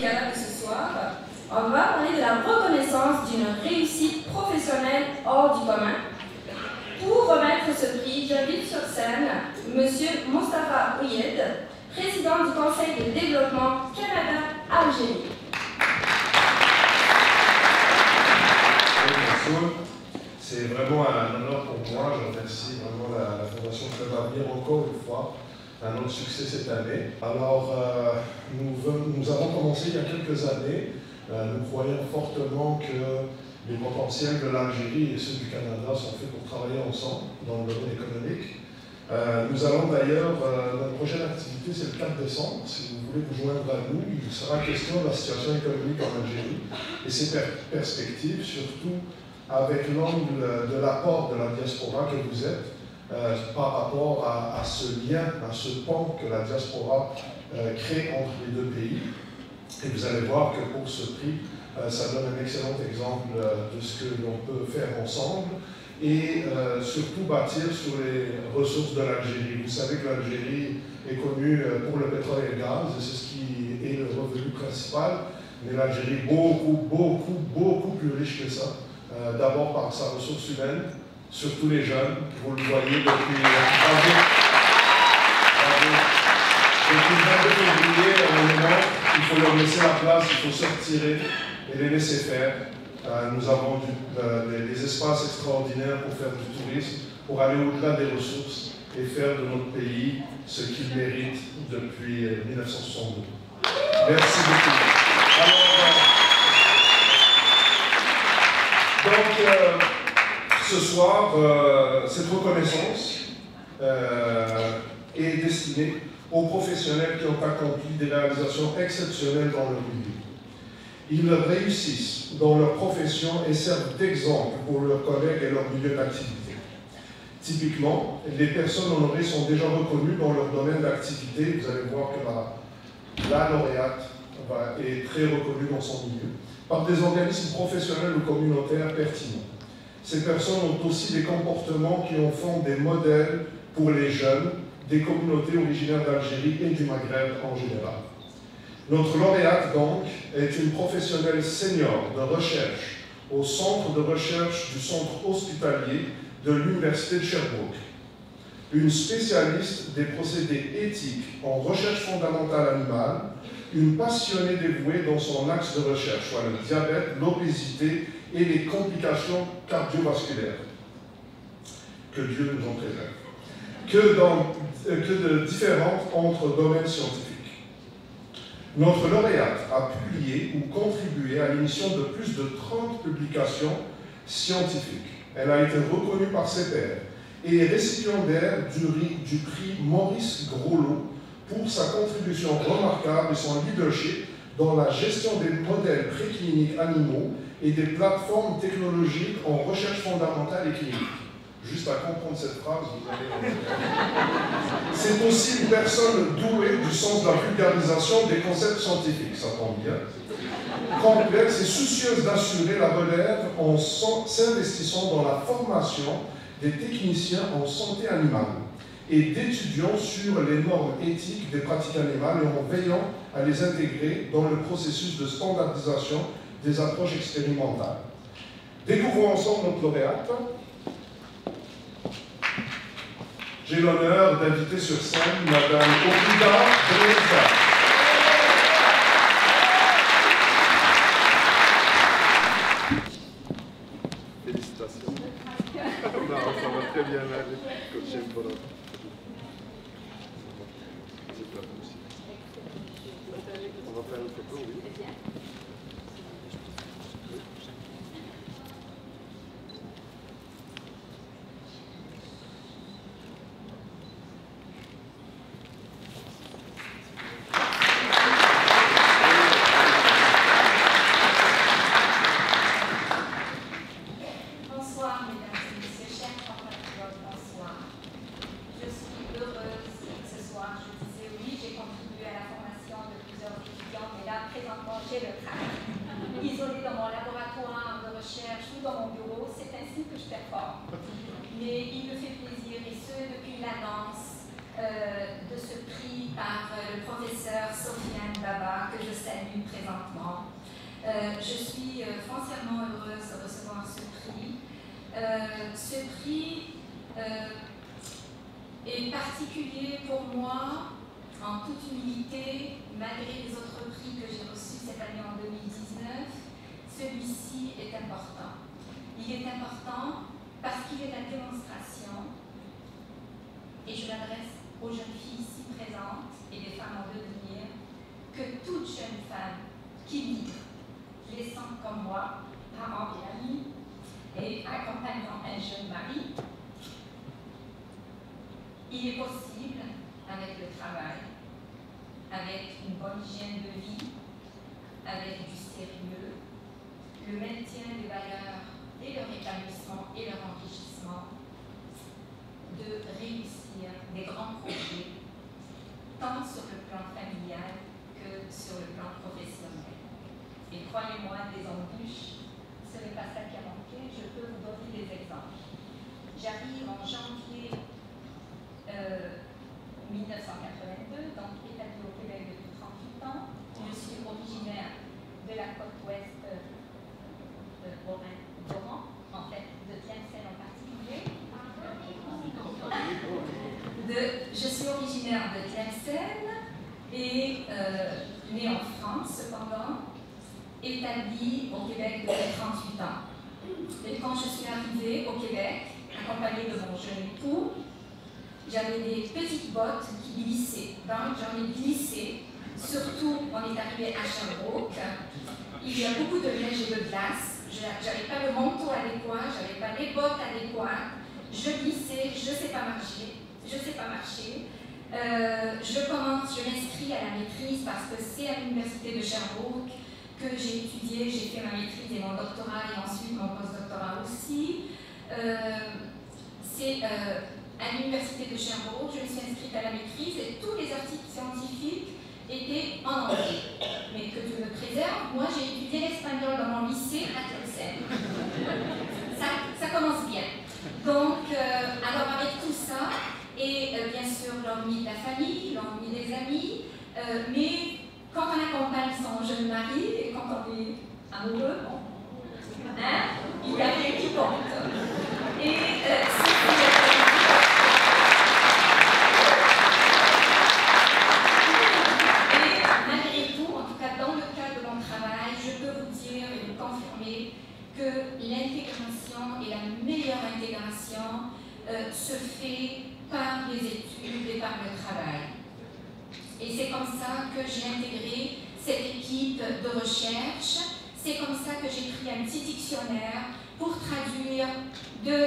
Gala de ce soir, on va parler de la reconnaissance d'une réussite professionnelle hors du commun. Pour remettre ce prix, j'invite sur scène M. Moustapha Ouyed, président du Conseil de développement Canada-Algérie. C'est vraiment un honneur pour moi. Je remercie vraiment la Fondation Club Avenir encore une fois à notre succès cette année. Alors, nous avons commencé il y a quelques années. Nous croyons fortement que les potentiels de l'Algérie et ceux du Canada sont faits pour travailler ensemble dans le domaine économique. Nous allons d'ailleurs, notre prochaine activité c'est le 4 décembre. Si vous voulez vous joindre à nous, il sera question de la situation économique en Algérie et ses perspectives, surtout avec l'angle de l'apport de la diaspora que vous êtes par rapport à ce lien, à ce pont que la diaspora crée entre les deux pays. Et vous allez voir que pour ce prix, ça donne un excellent exemple de ce que l'on peut faire ensemble et surtout bâtir sur les ressources de l'Algérie. Vous savez que l'Algérie est connue pour le pétrole et le gaz, et c'est ce qui est le revenu principal, mais l'Algérie est beaucoup plus riche que ça. D'abord par sa ressource humaine, surtout les jeunes, vous le voyez depuis le 22 février, il faut leur laisser la place, il faut se retirer et les laisser faire. Nous avons des espaces extraordinaires pour faire du tourisme, pour aller au-delà des ressources et faire de notre pays ce qu'il mérite depuis 1962. Merci beaucoup. Donc, ce soir, cette reconnaissance est destinée aux professionnels qui ont accompli des réalisations exceptionnelles dans leur milieu. Ils réussissent dans leur profession et servent d'exemple pour leurs collègues et leur milieu d'activité. Typiquement, les personnes honorées sont déjà reconnues dans leur domaine d'activité. Vous allez voir que la lauréate est très reconnue dans son milieu, par des organismes professionnels ou communautaires pertinents. Ces personnes ont aussi des comportements qui en font des modèles pour les jeunes des communautés originaires d'Algérie et du Maghreb en général. Notre lauréate, donc, est une professionnelle senior de recherche au centre de recherche du centre hospitalier de l'Université de Sherbrooke. Une spécialiste des procédés éthiques en recherche fondamentale animale, une passionnée dévouée dans son axe de recherche, soit le diabète, l'obésité et les complications cardiovasculaires. Que Dieu nous en préserve. Que de différentes autres domaines scientifiques. Notre lauréate a publié ou contribué à l'émission de plus de 30 publications scientifiques. Elle a été reconnue par ses pairs et est récipiendaire du prix Maurice Groslot pour sa contribution remarquable et son leadership dans la gestion des modèles précliniques animaux et des plateformes technologiques en recherche fondamentale et clinique. Juste à comprendre cette phrase, vous allez... C'est aussi une personne douée du sens de la vulgarisation des concepts scientifiques, ça tombe bien. Complexe et soucieuse d'assurer la relève en s'investissant dans la formation des techniciens en santé animale et d'étudiants sur les normes éthiques des pratiques animales et en veillant à les intégrer dans le processus de standardisation des approches expérimentales. Découvrons ensemble notre lauréate. J'ai l'honneur d'inviter sur scène Madame Oblida Breza. Félicitations. Non, ça va très bien aller. J'aime pas. On va faire une photo, oui. J'ai le travail. Isolé dans mon laboratoire de recherche ou dans mon bureau, c'est ainsi que je performe. Mais il me fait plaisir, et ce depuis l'annonce de ce prix par le professeur Sofiane Baba, que je salue présentement. présentement. Je suis foncièrement heureuse de recevoir ce prix. Ce prix est particulier pour moi, en toute humilité, malgré les autres prix que j'ai reçus cette année en 2019. Celui-ci est important. Il est important parce qu'il est la démonstration, et je m'adresse aux jeunes filles ici présentes et des femmes en devenir, que toute jeune femme qui livre, laissant comme moi, parents et amis, et accompagnant un jeune mari, il est possible, avec le travail, avec une bonne hygiène de vie, avec du sérieux, le maintien des valeurs et leur épanouissement et leur enrichissement, de réussir des grands projets, tant sur le plan familial que sur le plan professionnel. Et croyez-moi, des embûches, ce n'est pas ça qui a manqué, je peux vous donner des exemples. J'arrive en janvier 1982, donc établie au Québec depuis 38 ans. Je suis originaire de la côte ouest de Oran, en fait, de Tlemcen en particulier. Je suis originaire de Tlemcen et née en France, cependant, établie au Québec depuis 38 ans. Et quand je suis arrivée au Québec, accompagnée de mon jeune époux, j'avais des petites bottes qui glissaient. Donc j'en ai glissé, surtout on est arrivé à Sherbrooke. Il y a beaucoup de neige et de glace. Je n'avais pas le manteau adéquat, je n'avais pas les bottes adéquates. Je glissais, je ne sais pas marcher. Je m'inscris à la maîtrise parce que c'est à l'université de Sherbrooke que j'ai étudié, j'ai fait ma maîtrise et mon doctorat et ensuite mon postdoctorat aussi. C'est à l'université de Sherbrooke, je me suis inscrite à la maîtrise et tous les articles scientifiques étaient en anglais. Mais que Dieu me préserve, moi j'ai étudié l'espagnol dans mon lycée à Tlemcen. Ça commence bien. Donc, alors avec tout ça, et bien sûr l'ennui de la famille, l'ennui des amis, mais quand on accompagne son jeune mari et quand on est amoureux, bon, hein, il y a rien qui compte. Et malgré tout, en tout cas dans le cadre de mon travail, je peux vous dire et vous confirmer que l'intégration et la meilleure intégration se fait par les études et par le travail. Et c'est comme ça que j'ai intégré cette équipe de recherche. C'est comme ça que j'ai écrit un petit dictionnaire pour traduire de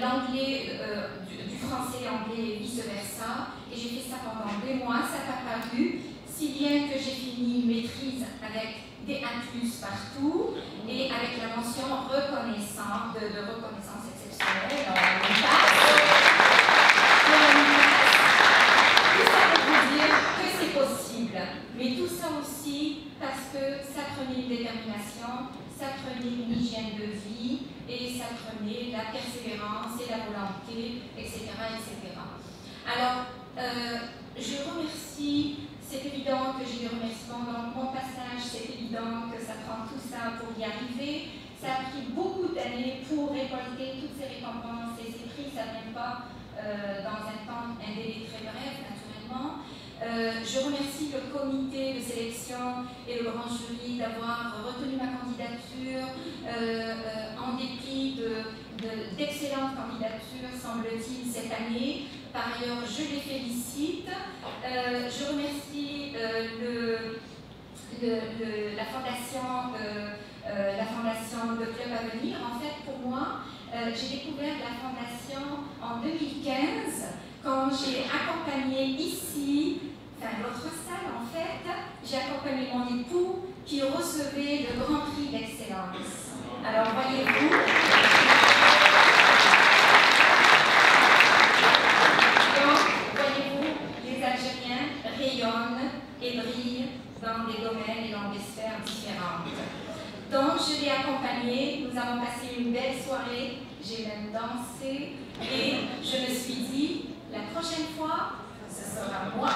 l'anglais, du français anglais et vice-versa. Et j'ai fait ça pendant 2 mois, ça n'a pas paru, si bien que j'ai fini maîtrise avec des A+ partout et avec la mention reconnaissance, de reconnaissance exceptionnelle. Possible. Mais tout ça aussi parce que ça prenait une détermination, ça prenait une hygiène de vie et ça prenait la persévérance et la volonté, etc. etc. Alors, je remercie, c'est évident que j'ai des remerciements dans mon passage, c'est évident que ça prend tout ça pour y arriver. Ça a pris beaucoup d'années pour récolter toutes ces récompenses et ces prix, ça ne vient pas dans un temps, un délai très bref, naturellement. Je remercie le comité de sélection et le grand jury d'avoir retenu ma candidature en dépit d'excellentes candidatures, semble-t-il, cette année. Par ailleurs, je les félicite. Je remercie la fondation de Club Avenir. En fait, pour moi, j'ai découvert la fondation en 2015 quand j'ai accompagné ici, enfin l'autre salle en fait, j'ai accompagné mon époux qui recevait le Grand Prix d'Excellence. Alors voyez-vous, les Algériens rayonnent et brillent dans des domaines et dans des sphères différentes. Donc je l'ai accompagné, nous avons passé une belle soirée, j'ai même dansé et je me suis dit, la prochaine fois, ce sera moi.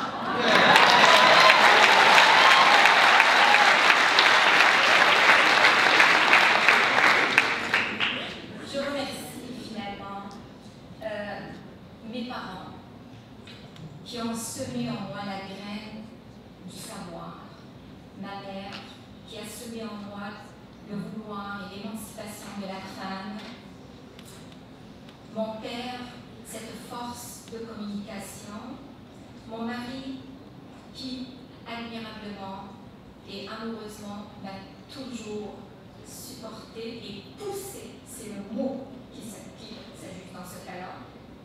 semé en moi le vouloir et l'émancipation de la femme. Mon père, cette force de communication. Mon mari, qui admirablement et amoureusement m'a toujours supporté et poussé, c'est le mot qui s'ajoute dans ce cas-là,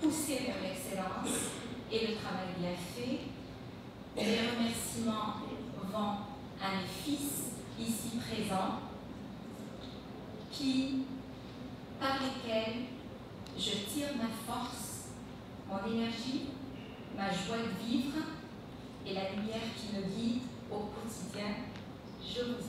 poussé vers l'excellence et le travail bien fait. Les remerciements vont à mes fils ici présents, par lesquels je tire ma force, mon énergie, ma joie de vivre et la lumière qui me guide au quotidien. Je vous